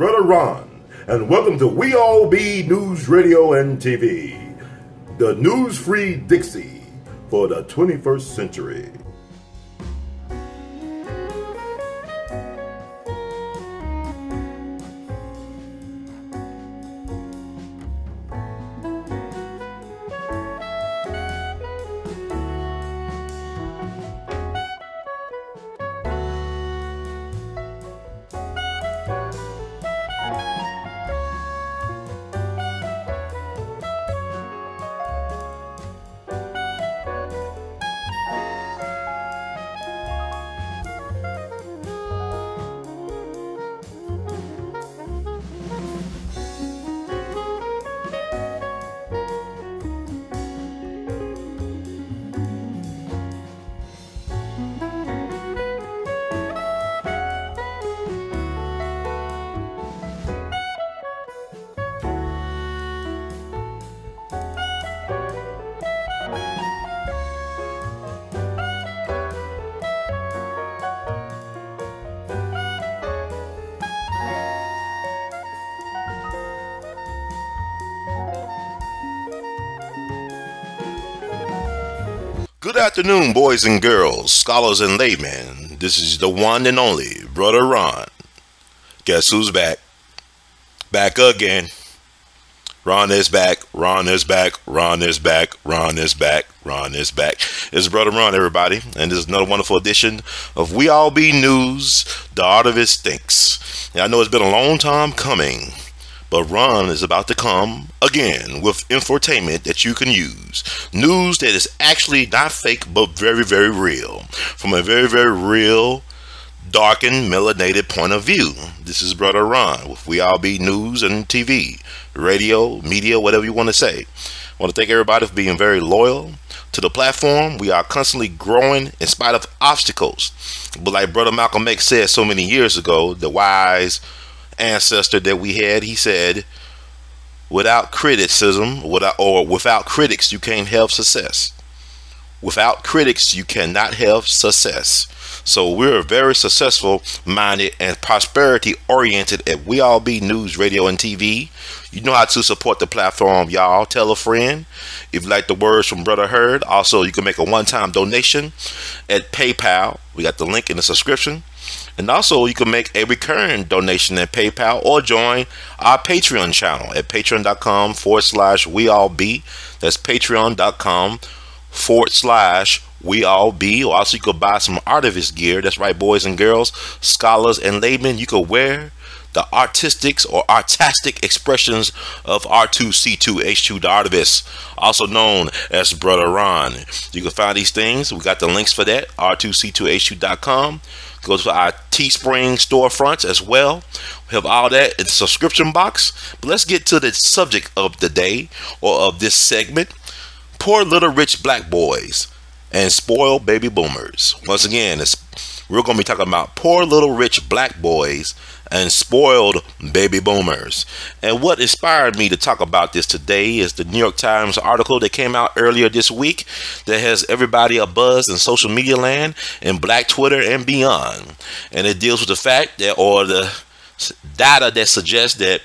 Brother Ron, and welcome to We All Be News Radio and TV, the news-free Dixie for the 21st century. Good afternoon, boys and girls, scholars and laymen. This is the one and only Brother Ron. Guess who's back? Back again. Ron is back. Ron is back. Ron is back. Ron is back. Ron is back. It's Brother Ron, everybody, and this is another wonderful edition of We All Be News, ThaArtivistTHINks. Now, I know it's been a long time coming, but Ron is about to come again with infotainment that you can use. News that is actually not fake, but very, very real. From a very, very real, darkened, melanated point of view. This is Brother Ron with We All Be News and TV, radio, media, whatever you want to say. I want to thank everybody for being very loyal to the platform. We are constantly growing in spite of obstacles. But like Brother Malcolm X said so many years ago, the wise ancestor that we had, he said, without criticism, without critics, you can't have success. Without critics, you cannot have success. So we're very successful minded and prosperity oriented at We All Be News, Radio and TV. You know how to support the platform, y'all. Tell a friend. If you like the words from Brother Heard, also you can make a one-time donation at PayPal. We got the link in the subscription. And also you can make a recurring donation at PayPal or join our Patreon channel at patreon.com/weallbe. That's patreon.com/weallbe. Or also you could buy some artivist gear. That's right, boys and girls, scholars and laymen. You could wear the artistics or artistic expressions of R2C2H2 the artivist, also known as Brother Ron. You can find these things. We got the links for that, R2C2H2.com. Go to our Teespring storefronts as well. We have all that in the subscription box. But let's get to the subject of the day, or of this segment. Poor little rich black boys and spoiled baby boomers. Once again, we're going to be talking about poor little rich black boys and spoiled baby boomers. And what inspired me to talk about this today is the New York Times article that came out earlier this week that has everybody abuzz in social media land and black Twitter and beyond. And it deals with the fact that, or the data that suggests that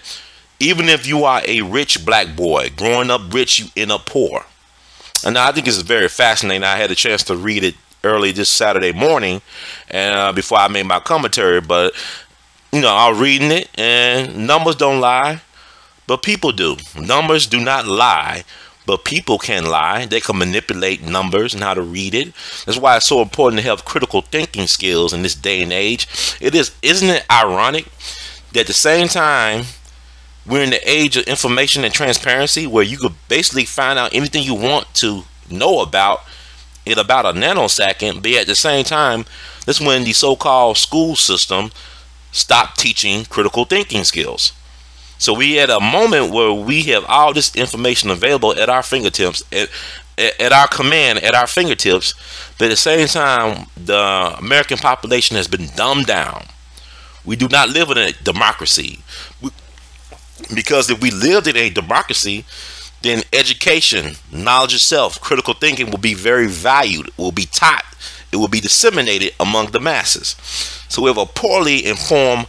even if you are a rich black boy, growing up rich, you end up poor. And I think it's very fascinating. I had a chance to read it early this Saturday morning, and before I made my commentary, but you know, I was reading it, and numbers don't lie, but people do. Numbers do not lie, but people can lie. They can manipulate numbers and how to read it. That's why it's so important to have critical thinking skills in this day and age. Isn't it ironic that at the same time we're in the age of information and transparency, where you could basically find out anything you want to know about in about a nanosecond, but at the same time, that's when the so-called school system stopped teaching critical thinking skills. So we at a moment where we have all this information available at our fingertips, at our command, at our fingertips, but at the same time, the American population has been dumbed down. We do not live in a democracy. Because if we lived in a democracy, then education, knowledge itself, critical thinking will be very valued, will be taught, it will be disseminated among the masses. So we have a poorly informed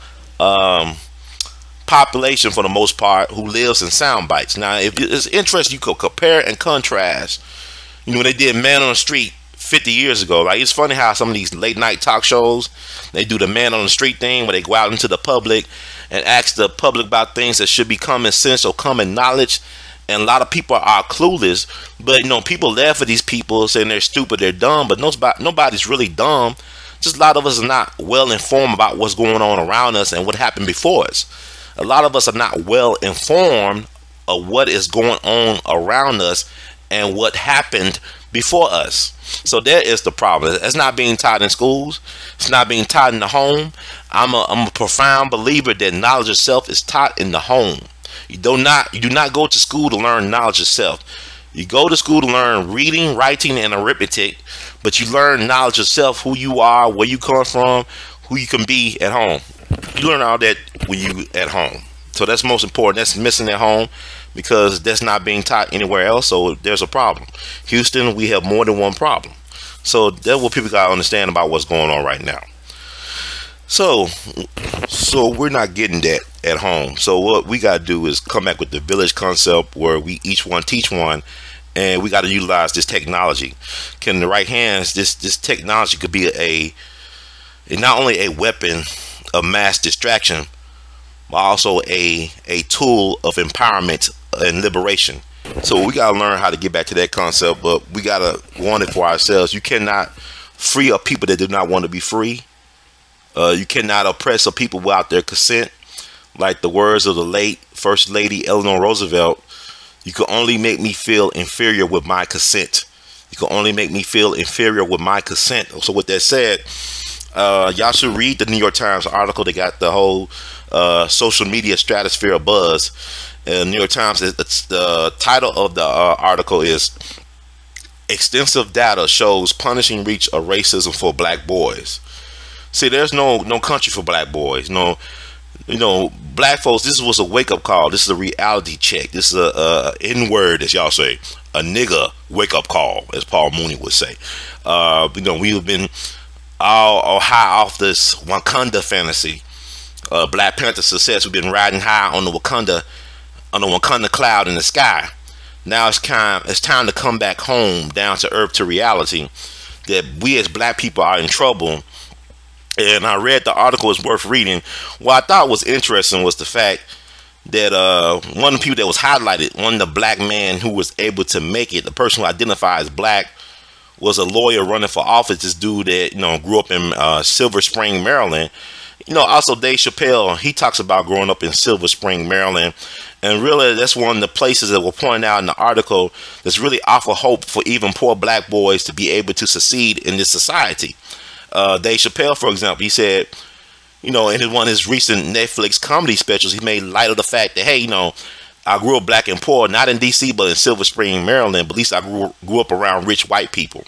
population for the most part who lives in sound bites. Now, if it's interesting, you could compare and contrast. You know, when they did Man on the Street 50 years ago, like, it's funny how some of these late night talk shows, they do the Man on the Street thing where they go out into the public and ask the public about things that should be common sense or common knowledge. And a lot of people are clueless, but you know, people laugh at these people saying they're stupid, they're dumb, but nobody's really dumb. Just a lot of us are not well informed about what's going on around us and what happened before us. A lot of us are not well informed of what is going on around us and what happened before us. So there is the problem. It's not being taught in schools. It's not being taught in the home. I'm a profound believer that knowledge of self is taught in the home. You do not go to school to learn knowledge of self. You go to school to learn reading, writing, and arithmetic, but you learn knowledge of self, who you are, where you come from, who you can be at home. You learn all that when you at home. So that's most important. That's missing at home because that's not being taught anywhere else. So there's a problem. Houston, we have more than one problem. So that's what people gotta understand about what's going on right now. So we're not getting that at home. So what we got to do is come back with the village concept where we each one teach one, and we got to utilize this technology. In the right hands, this technology could be not only a weapon of mass distraction, but also a tool of empowerment and liberation. So we got to learn how to get back to that concept, but we got to want it for ourselves. You cannot free up people that do not want to be free. You cannot oppress a people without their consent. Like the words of the late First Lady Eleanor Roosevelt, you can only make me feel inferior with my consent. You can only make me feel inferior with my consent. So with that said, y'all should read the New York Times article. They got the whole social media stratosphere buzz. New York Times, the title of the article is "Extensive Data Shows Punishing Reach of Racism for Black Boys." See, there's no country for black boys. No, you know, black folks, this was a wake-up call. This is a reality check. This is a N-word, as y'all say, a nigga wake-up call, as Paul Mooney would say. You know, we have been all high off this Wakanda fantasy. Black Panther success, we've been riding high on the Wakanda cloud in the sky. Now it's time to come back home, down to earth, to reality, that we as black people are in trouble. And I read the article, is worth reading. What I thought was interesting was the fact that one of the people that was highlighted, one of the black men who was able to make it, the person who identified as black, was a lawyer running for office. This dude that, you know, grew up in Silver Spring, Maryland. You know, also Dave Chappelle, he talks about growing up in Silver Spring, Maryland. And really, that's one of the places that were pointed out in the article that's really offer hope for even poor black boys to be able to succeed in this society. Dave Chappelle, for example, he said, you know, in one of his recent Netflix comedy specials, he made light of the fact that, hey, you know, I grew up black and poor, not in DC, but in Silver Spring, Maryland. But at least I grew up around rich white people.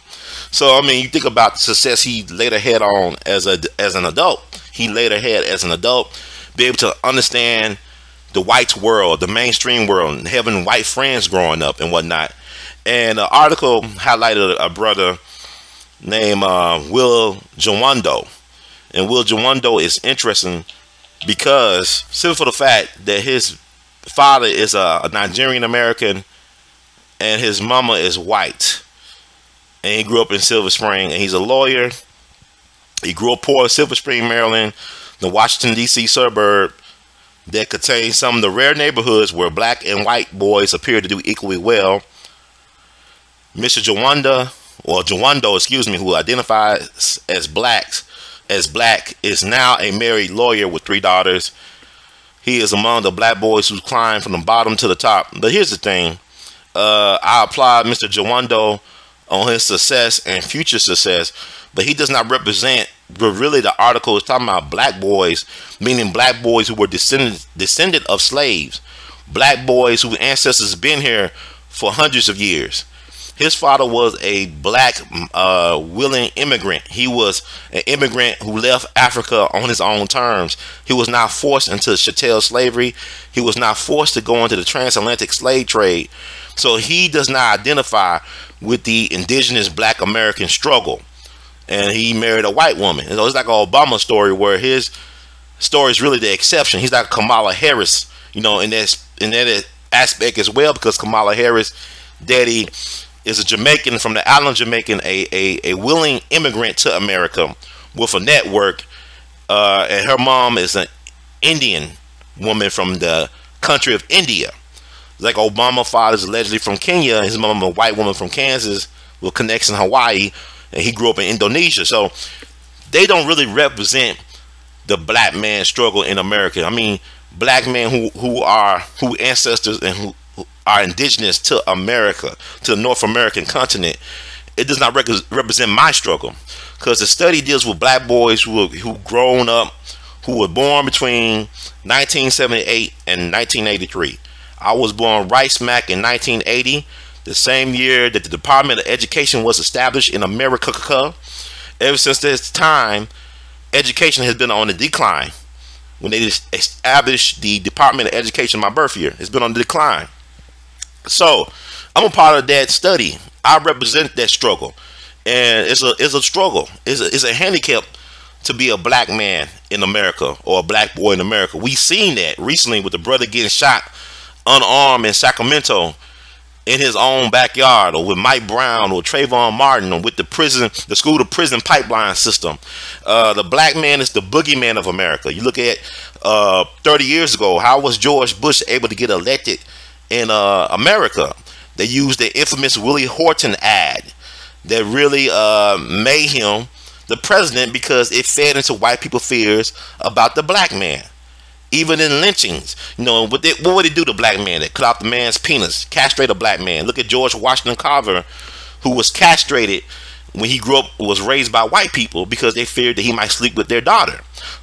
So, I mean, you think about the success he later had on as an adult. He later had as an adult, be able to understand the white world, the mainstream world, and having white friends growing up and whatnot. And the article highlighted a brother named Will Jawando. And Will Jawando is interesting because simply for the fact that his father is a Nigerian American and his mama is white, and he grew up in Silver Spring, and he's a lawyer. He grew up poor in Silver Spring, Maryland, the Washington DC suburb that contains some of the rare neighborhoods where black and white boys appear to do equally well. Mr. Jawando, excuse me, who identifies as black, is now a married lawyer with 3 daughters. He is among the black boys who climb from the bottom to the top. But here's the thing. I applaud Mr. Jawando on his success and future success, but he does not represent, but really the article is talking about black boys, meaning black boys who were descendant of slaves, black boys whose ancestors have been here for hundreds of years. His father was a black willing immigrant. He was an immigrant who left Africa on his own terms. He was not forced into chattel slavery. He was not forced to go into the transatlantic slave trade. So he does not identify with the indigenous black American struggle. And he married a white woman. And so it's like an Obama story where his story is really the exception. He's like Kamala Harris, you know, in that aspect as well, because Kamala Harris, daddy is a Jamaican from the island Jamaican, a willing immigrant to America with a network, and her mom is an Indian woman from the country of India. Like Obama father's allegedly from Kenya, his mom a white woman from Kansas with connections in Hawaii, and he grew up in Indonesia. So they don't really represent the black man struggle in America. I mean, black men who ancestors and who are indigenous to America, to the North American continent. It does not represent my struggle, because the study deals with black boys who grown up, who were born between 1978 and 1983. I was born right smack in 1980, the same year that the Department of Education was established in America. Ever since this time, education has been on the decline. When they established the Department of Education, my birth year, it's been on the decline. So I'm a part of that study. I represent that struggle, and it's a struggle. It's a handicap to be a black man in America, or a black boy in America. We seen that recently with the brother getting shot unarmed in Sacramento in his own backyard, or with Mike Brown or Trayvon Martin, or with the school to prison pipeline system. The black man is the boogeyman of America. You look at 30 years ago, how was George Bush able to get elected in America? They used the infamous Willie Horton ad that really made him the president, because it fed into white people's fears about the black man. Even in lynchings, you know, what would it do to black man? They cut off the man's penis, castrate a black man. Look at George Washington Carver, who was castrated when he grew up, was raised by white people because they feared that he might sleep with their daughter.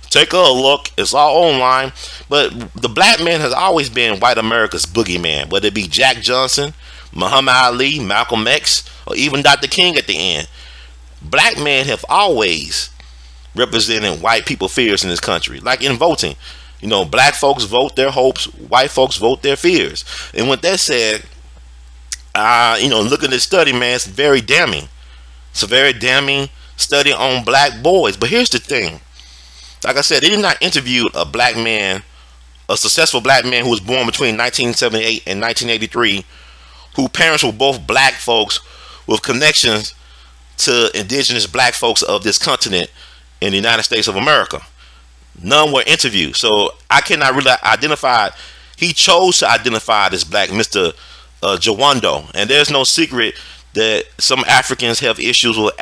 Take a look, it's all online. But the black man has always been white America's boogeyman, whether it be Jack Johnson, Muhammad Ali, Malcolm X, or even Dr. King at the end. Black men have always represented white people's fears in this country, like in voting. You know, black folks vote their hopes, white folks vote their fears. And with that said, you know, look at this study, man, it's very damning. It's a very damning study on black boys. But here's the thing. Like I said, they did not interview a black man, a successful black man who was born between 1978 and 1983, whose parents were both black folks with connections to indigenous black folks of this continent in the United States of America. None were interviewed, so I cannot really identify. He chose to identify this black Mr. Jawando, and there's no secret that some Africans have issues with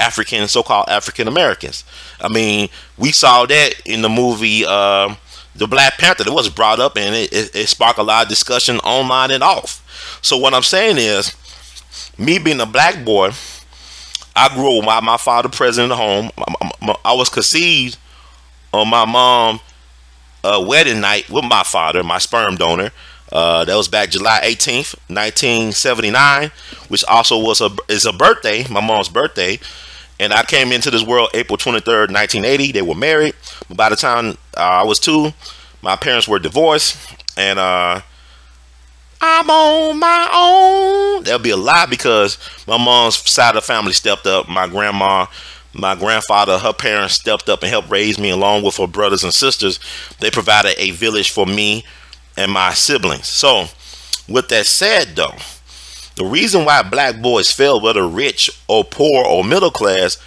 so-called African Americans. I mean, we saw that in the movie The Black Panther. That was brought up, and it sparked a lot of discussion online and off. So what I'm saying is, me being a black boy, I grew up with my father present in the home. I was conceived on my mom wedding night with my father, my sperm donor. That was back July 18th, 1979, which also is a birthday, my mom's birthday. And I came into this world April 23rd, 1980. They were married. By the time I was 2, my parents were divorced, and I'm on my own. That'll be a lie, because my mom's side of the family stepped up. My grandma, my grandfather, her parents stepped up and helped raise me along with her brothers and sisters. They provided a village for me and my siblings. So with that said, though, the reason why black boys fail, whether rich or poor or middle class,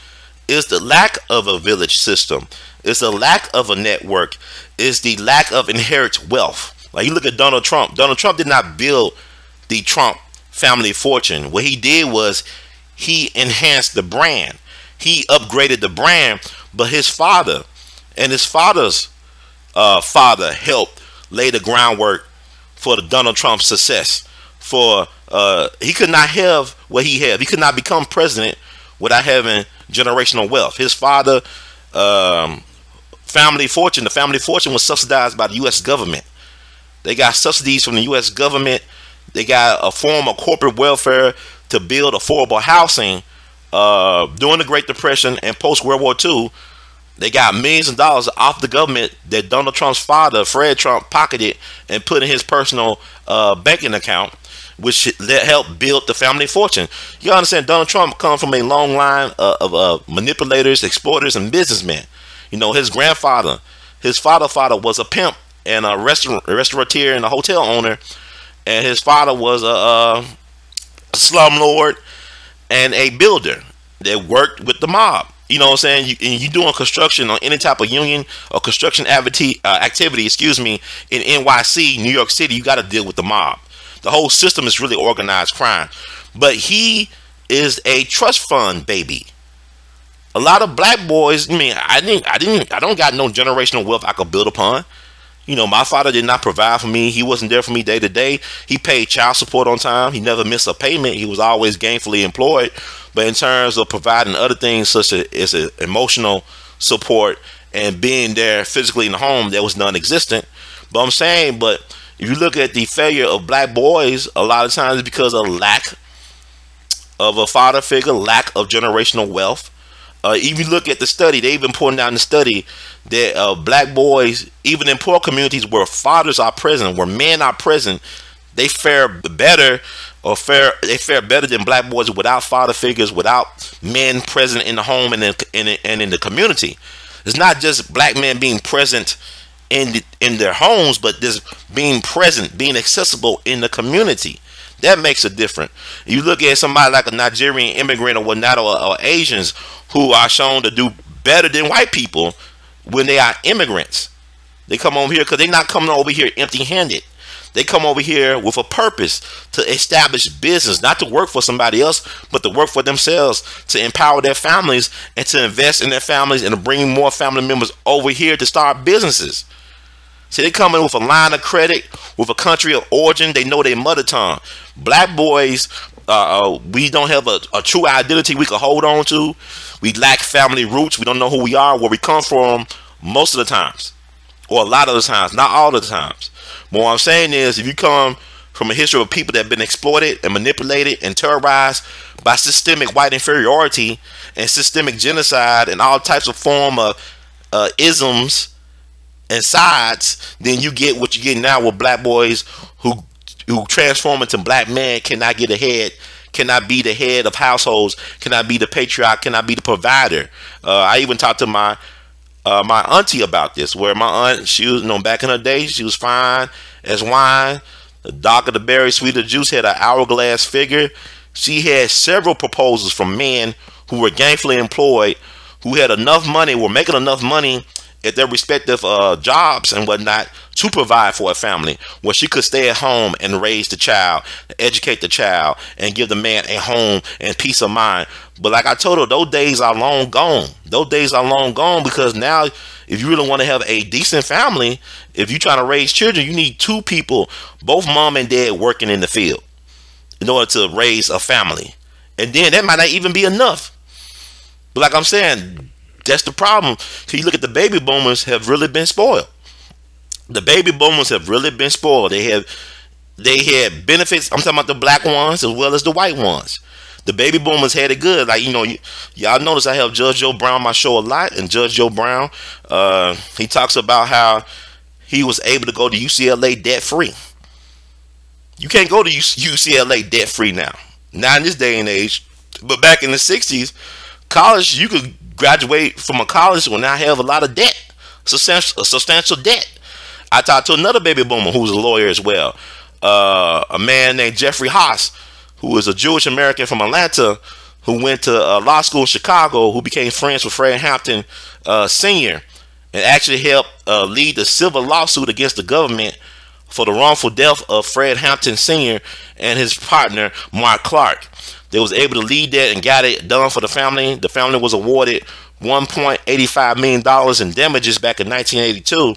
is the lack of a village system. It's the lack of a network. It's the lack of inherent wealth. Like, you look at Donald Trump. Donald Trump did not build the Trump family fortune. What he did was he enhanced the brand. He upgraded the brand, but his father and his father's father helped lay the groundwork for the Donald Trump success. He could not have what he had. He could not become president without having generational wealth. His father family fortune, the family fortune was subsidized by the U.S. government. They got subsidies from the U.S. government. They got a form of corporate welfare to build affordable housing. During the Great Depression and post-World War II, they got millions of dollars off the government that Donald Trump's father, Fred Trump, pocketed and put in his personal banking account, which helped build the family fortune. You understand, Donald Trump comes from a long line of manipulators, exploiters, and businessmen. You know, his grandfather his father was a pimp and a restaurateur and a hotel owner, and his father was a slumlord and a builder that worked with the mob. You know what I'm saying? You doing construction on any type of union or construction activity, excuse me, in NYC, New York City, you got to deal with the mob. The whole system is really organized crime. But he is a trust fund baby. A lot of black boys, I don't got no generational wealth I could build upon. You know, my father did not provide for me. He wasn't there for me day to day. He paid child support on time. He never missed a payment. He was always gainfully employed. But in terms of providing other things such as emotional support and being there physically in the home, that was non-existent. But I'm saying, but if you look at the failure of black boys, a lot of times it's because of lack of a father figure, lack of generational wealth. If you look at the study, they even pointing out in the study that black boys, even in poor communities where fathers are present, where men are present, they fare better than black boys without father figures, without men present in the home and in the community. It's not just black men being present in their homes, but just being present, being accessible in the community. That makes a difference. You look at somebody like a Nigerian immigrant or whatnot, or Asians who are shown to do better than white people when they are immigrants. They come over here because they're not coming over here empty-handed. They come over here with a purpose to establish business, not to work for somebody else, but to work for themselves, to empower their families and to invest in their families and to bring more family members over here to start businesses. See, they come in with a line of credit, with a country of origin. They know their mother tongue. Black boys, we don't have a true identity we can hold on to. We lack family roots. We don't know who we are, where we come from most of the times, or a lot of the times, not all the times. But what I'm saying is, if you come from a history of people that have been exploited and manipulated and terrorized by systemic white inferiority and systemic genocide and all types of form of isms and sides, then you get what you get now with black boys who transform into black men, cannot get ahead, cannot be the head of households, cannot be the patriarch, cannot be the provider. I even talked to my auntie about this, where my aunt, she was, back in her day, she was fine as wine, the darker the berry, sweeter the juice, had an hourglass figure. She had several proposals from men who were gainfully employed, who had enough money, were making enough money at their respective jobs and whatnot to provide for a family, where she could stay at home and raise the child, educate the child, and give the man a home and peace of mind. But like I told her, those days are long gone. Those days are long gone, because now if you really want to have a decent family, if you're trying to raise children, you need two people, both mom and dad, working in the field in order to raise a family. And then that might not even be enough. But like I'm saying, that's the problem. So you look at the baby boomers have really been spoiled. The baby boomers have really been spoiled. They had benefits. I'm talking about the black ones as well as the white ones. The baby boomers had it good. Like, y'all notice I have Judge Joe Brown on my show a lot, and Judge Joe Brown, he talks about how he was able to go to UCLA debt free. You can't go to UCLA debt free now. Not in this day and age. But back in the 60s, college, you could graduate from a college and now have a lot of debt, substantial debt. I talked to another baby boomer who was a lawyer as well, a man named Jeffrey Haas, who is a Jewish American from Atlanta, who went to law school in Chicago, who became friends with Fred Hampton Sr. and actually helped lead the civil lawsuit against the government for the wrongful death of Fred Hampton Sr. and his partner Mark Clark. They was able to lead that and got it done for the family. The family was awarded $1.85 million in damages back in 1982.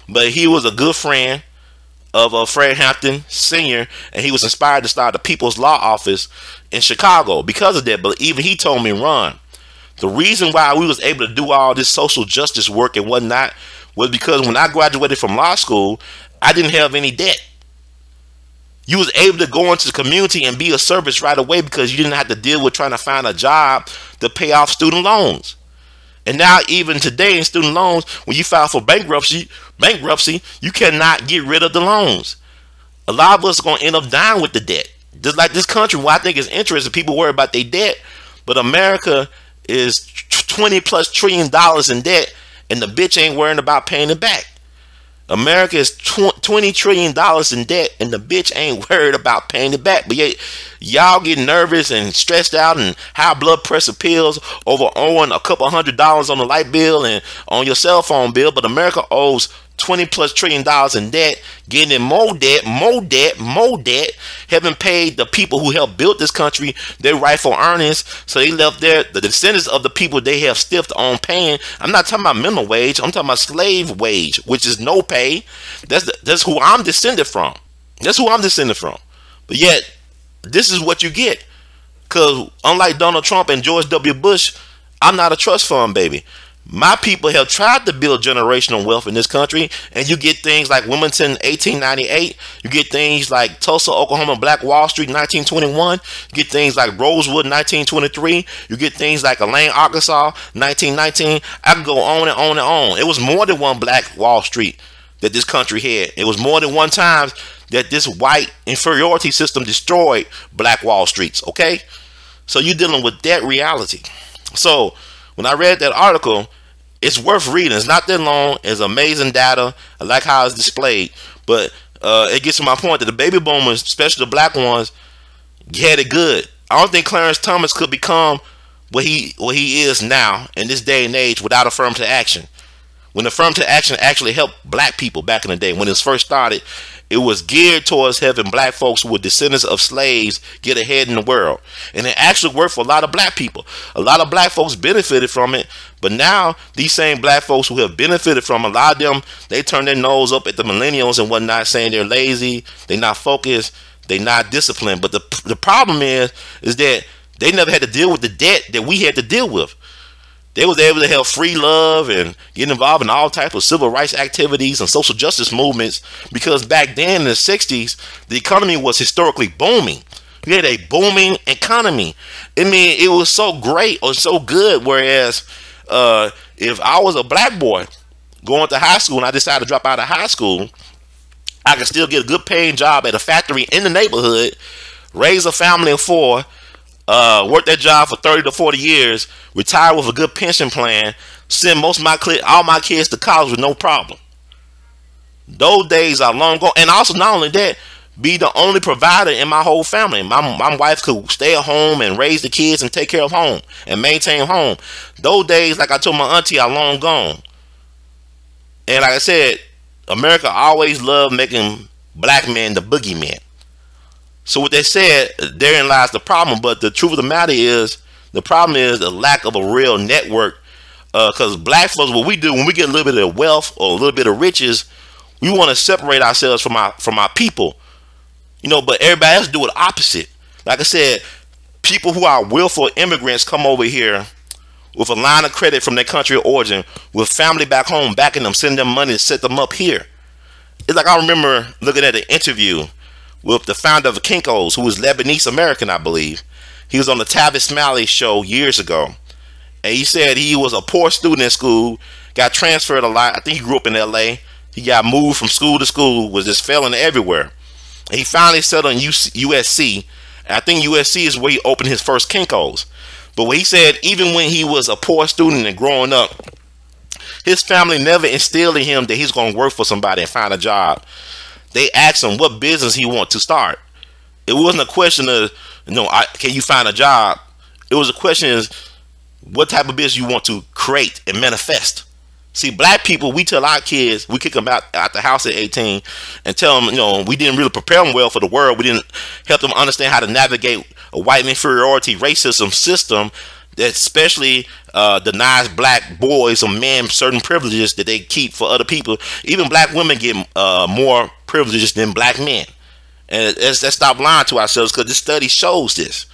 But he was a good friend of Fred Hampton Sr., and he was inspired to start the People's Law Office in Chicago because of that. But even he told me, Ron, the reason why we was able to do all this social justice work and whatnot was because when I graduated from law school, I didn't have any debt. You was able to go into the community and be of service right away because you didn't have to deal with trying to find a job to pay off student loans. And now even today in student loans, when you file for bankruptcy, you cannot get rid of the loans. A lot of us are going to end up dying with the debt. Just like this country, what I think is interesting, people worry about their debt, but America is $20+ trillion in debt, and the bitch ain't worrying about paying it back. America is $20 trillion in debt, and the bitch ain't worried about paying it back. But yet, y'all get nervous and stressed out and high blood pressure pills over owing a couple $100 on the light bill and on your cell phone bill. But America owes $20+ trillion in debt, getting in more debt, haven't paid the people who helped build this country their rightful earnings. So they left the descendants of the people they have stiffed on paying. I'm not talking about minimum wage. I'm talking about slave wage, which is no pay. That's who I'm descended from. That's who I'm descended from. But yet, this is what you get. Because unlike Donald Trump and George W. Bush, I'm not a trust fund baby. My people have tried to build generational wealth in this country, and you get things like Wilmington 1898, you get things like Tulsa, Oklahoma, Black Wall Street 1921, you get things like Rosewood 1923, you get things like Elaine, Arkansas 1919. I can go on and on and on. It was more than one Black Wall Street that this country had. It was more than one time that this white inferiority system destroyed Black Wall Streets, okay? So you're dealing with that reality. So when I read that article, it's worth reading. It's not that long. It's amazing data. I like how it's displayed. But it gets to my point that the baby boomers, especially the black ones, had it good. I don't think Clarence Thomas could become what he is now in this day and age without affirmative action. When affirmative action actually helped black people back in the day, when it first started, it was geared towards having black folks who were descendants of slaves get ahead in the world. And it actually worked for a lot of black people. A lot of black folks benefited from it. But now these same black folks who have benefited from a lot of them, they turn their nose up at the millennials and whatnot, saying they're lazy, they're not focused, they're not disciplined. But the problem is that they never had to deal with the debt that we had to deal with. They was able to have free love and get involved in all types of civil rights activities and social justice movements because back then in the 60s, the economy was historically booming. We had a booming economy. I mean, it was so great or so good. Whereas if I was a black boy going to high school and I decided to drop out of high school, I could still get a good paying job at a factory in the neighborhood, raise a family of 4, work that job for 30 to 40 years, retire with a good pension plan, send all my kids to college with no problem. Those days are long gone. And also, not only that, be the only provider in my whole family. My wife could stay at home and raise the kids and take care of home and maintain home. Those days, like I told my auntie, are long gone. And like I said, America always loved making black men the boogeyman. So what they said, therein lies the problem. But the truth of the matter is, the problem is the lack of a real network. Because black folks, what we do when we get a little bit of wealth or a little bit of riches, we want to separate ourselves from our people. You know, but everybody else do it opposite. Like I said, people who are willful immigrants come over here with a line of credit from their country of origin, with family back home backing them, sending them money to set them up here. It's like I remember looking at an interview with the founder of Kinko's, who was Lebanese American, I believe. He was on the Tavis Smiley show years ago. And he said he was a poor student in school, got transferred a lot. I think he grew up in L.A. He got moved from school to school, was just failing everywhere. And he finally settled in USC. And I think USC is where he opened his first Kinko's. But what he said, even when he was a poor student and growing up, his family never instilled in him that he's going to work for somebody and find a job. They asked him what business he want to start. It wasn't a question of, can you find a job? It was a question is, what type of business you want to create and manifest. See, black people, we tell our kids, we kick them out the house at 18 and tell them, we didn't really prepare them well for the world. We didn't help them understand how to navigate a white inferiority racism system that especially denies black boys or men certain privileges that they keep for other people. Even black women get more privileges than black men. And let's stop lying to ourselves, because this study shows this.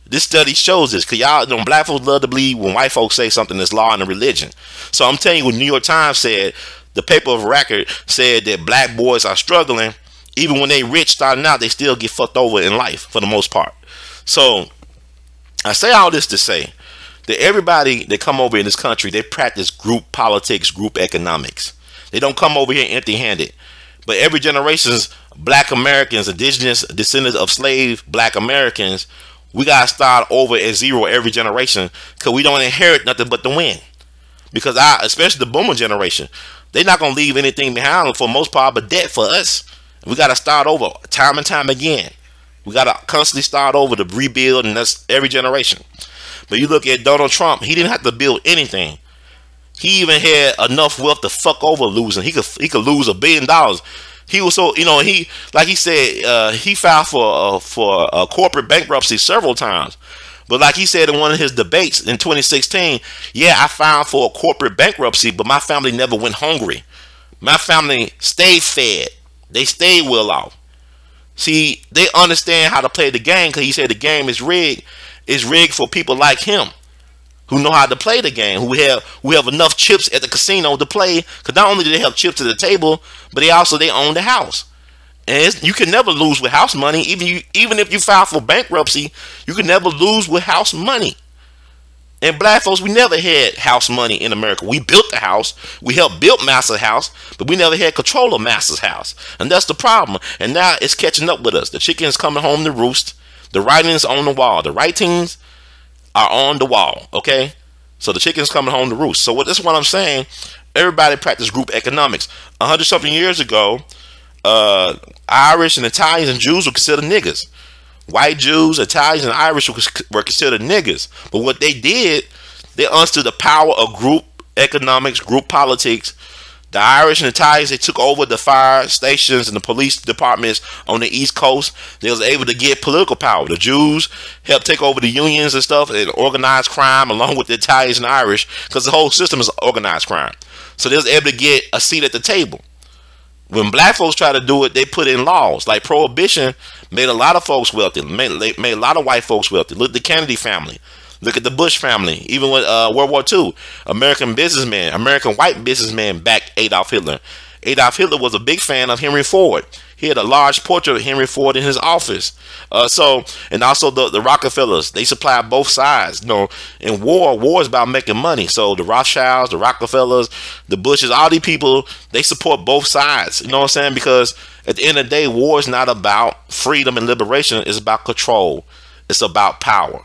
This study shows this, because y'all, black folks love to believe when white folks say something that's law and a religion. So I'm telling you, what New York Times said, the paper of record said that black boys are struggling. Even when they rich starting out, they still get fucked over in life for the most part. So I say all this to say that everybody that come over in this country, they practice group politics, group economics. They don't come over here empty-handed. But every generation's black Americans, indigenous descendants of slave black Americans, we got to start over at zero every generation, because we don't inherit nothing but the win. because especially the boomer generation, they're not gonna leave anything behind for the most part but debt for us. We gotta start over time and time again. We gotta constantly start over to rebuild, and that's every generation. But you look at Donald Trump, he didn't have to build anything. He even had enough wealth to fuck over losing. He could lose $1 billion. He was so, he, like he said, he filed for a corporate bankruptcy several times. But like he said in one of his debates in 2016, yeah, I filed for a corporate bankruptcy, but my family never went hungry. My family stayed fed. They stayed well off. See, they understand how to play the game, because he said the game is rigged. It's rigged for people like him, who know how to play the game, who have enough chips at the casino to play. Because not only do they have chips at the table, but they own the house. And you can never lose with house money. Even if you file for bankruptcy, you can never lose with house money. And black folks, we never had house money in America. We built the house. We helped build Master's house, but we never had control of Master's house. And that's the problem. And now it's catching up with us. The chicken's coming home to roost. The writing's on the wall. The writings are on the wall. Okay? So the chicken's coming home to roost. So this is what I'm saying. Everybody practiced group economics. 100-something years ago, Irish and Italians and Jews were considered niggas. White Jews, Italians, and Irish were considered niggas. But what they did, they understood the power of group economics, group politics. The Irish and Italians, they took over the fire stations and the police departments on the East Coast. They was able to get political power. The Jews helped take over the unions and stuff and organized crime along with the Italians and Irish, because the whole system is organized crime. So they was able to get a seat at the table. When black folks try to do it, they put in laws. Like prohibition made a lot of folks wealthy, made a lot of white folks wealthy. Look at the Kennedy family. Look at the Bush family. Even with World War II, American white businessman backed Adolf Hitler. Adolf Hitler was a big fan of Henry Ford. He had a large portrait of Henry Ford in his office. And also the Rockefellers, they supplied both sides. In war is about making money. So the Rothschilds, the Rockefellers, the Bushes, all these people, they support both sides. You know what I'm saying? Because at the end of the day, war is not about freedom and liberation. It's about control. It's about power.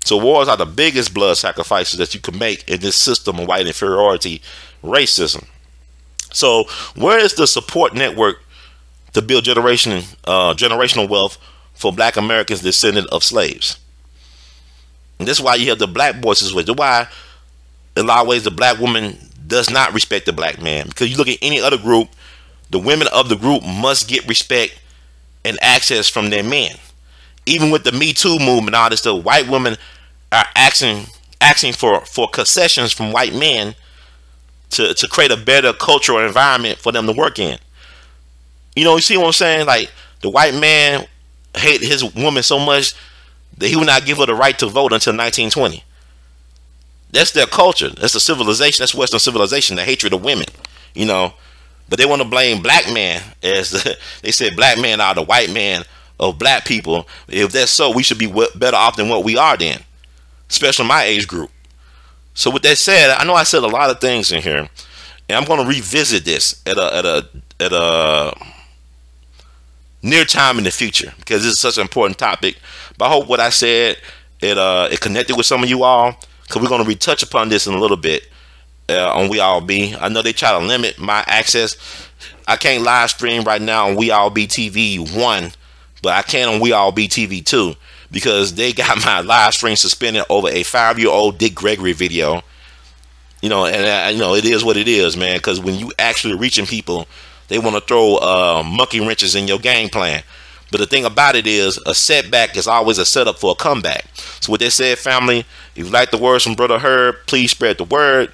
So wars are the biggest blood sacrifices that you can make in this system of white inferiority, racism. So where is the support network to build generational wealth for black Americans descendant of slaves? And this is why you have the black voices, which is why in a lot of ways the black woman does not respect the black man. Because you look at any other group, the women of the group must get respect and access from their men. Even with the Me Too movement, all this stuff, white women are asking for concessions from white men to create a better cultural environment for them to work in. You see what I'm saying? Like, the white man hated his woman so much that he would not give her the right to vote until 1920. That's their culture. That's the civilization. That's Western civilization, the hatred of women, But they want to blame black man they said black men are the white man of black people. If that's so, we should be better off than what we are then, especially my age group. So with that said, I know I said a lot of things in here, and I'm going to revisit this at a near time in the future, because this is such an important topic. But I hope what I said it connected with some of you all, because we're going to retouch upon this in a little bit on We All Be. I know they try to limit my access. I can't live stream right now on We All Be TV 1, but I can on We All Be TV 2, because they got my live stream suspended over a 5-year-old Dick Gregory video. It is what it is, man, because when you actually reaching people, they want to throw monkey wrenches in your game plan. But the thing about it is, a setback is always a setup for a comeback. So with that said, family, if you like the words from Brother Herb, please spread the word.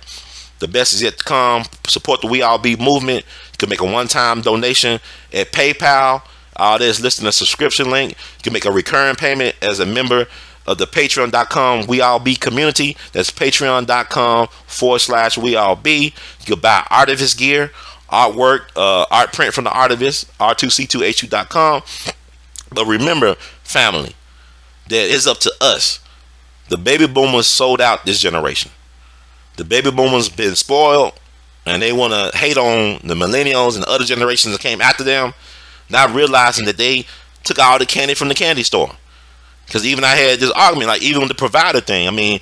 The best is yet to come. Support the We All Be movement. You can make a one-time donation at PayPal. All this listed in the subscription link. You can make a recurring payment as a member of the patreon.com We All Be community. That's patreon.com/We All Be. You can buy Artivist gear, artwork, art print from the Artivist, r2c2h2.com. But remember, family, that it's up to us. The baby boomers sold out this generation. The baby boomers been spoiled, and they want to hate on the millennials and the other generations that came after them, not realizing that they took all the candy from the candy store. Because even I had this argument, like even with the provider thing. I mean,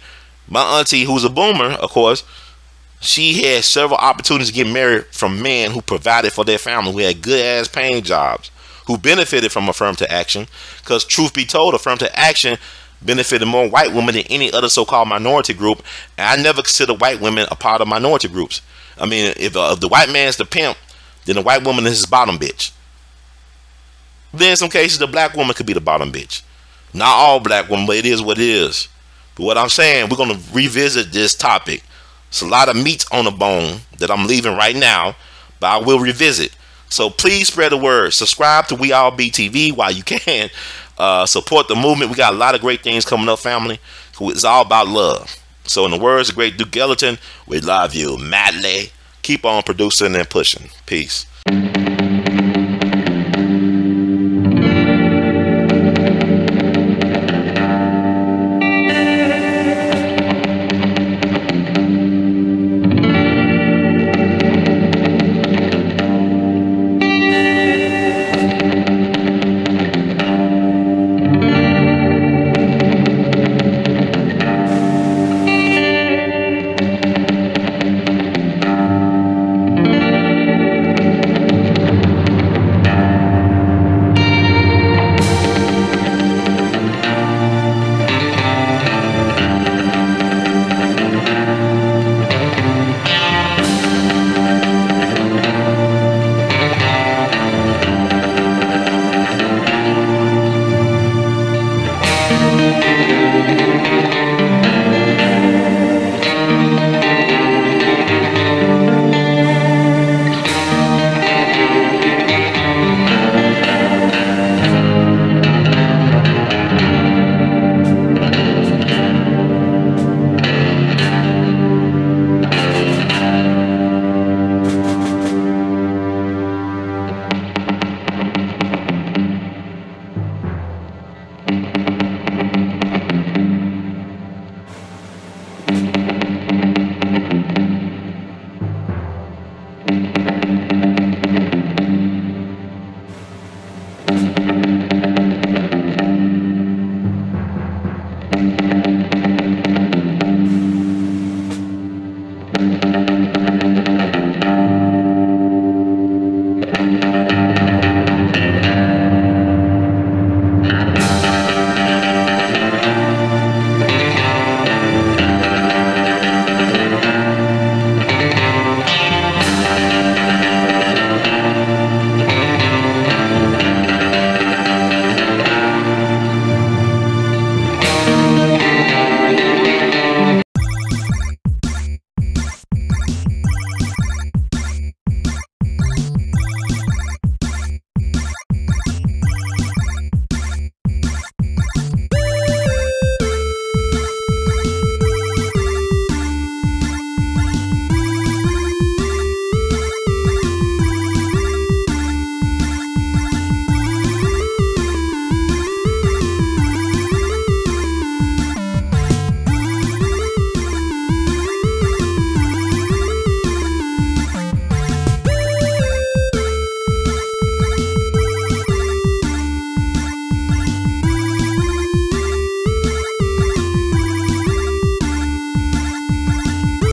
my auntie, who's a boomer, of course, She had several opportunities to get married from men who provided for their family, who had good ass paying jobs, who benefited from affirmative action. Because truth be told, affirmative action benefited more white women than any other so-called minority group. And I never consider white women a part of minority groups. I mean, if the white man's the pimp, then the white woman is his bottom bitch. Then in some cases, the black woman could be the bottom bitch. Not all black women, but it is what it is. But what I'm saying, we're going to revisit this topic. It's a lot of meat on the bone that I'm leaving right now, but I will revisit. So please spread the word. Subscribe to We All Be TV while you can. Support the movement. We got a lot of great things coming up, family. It's all about love. So in the words of great Duke Ellington, we love you madly. Keep on producing and pushing. Peace.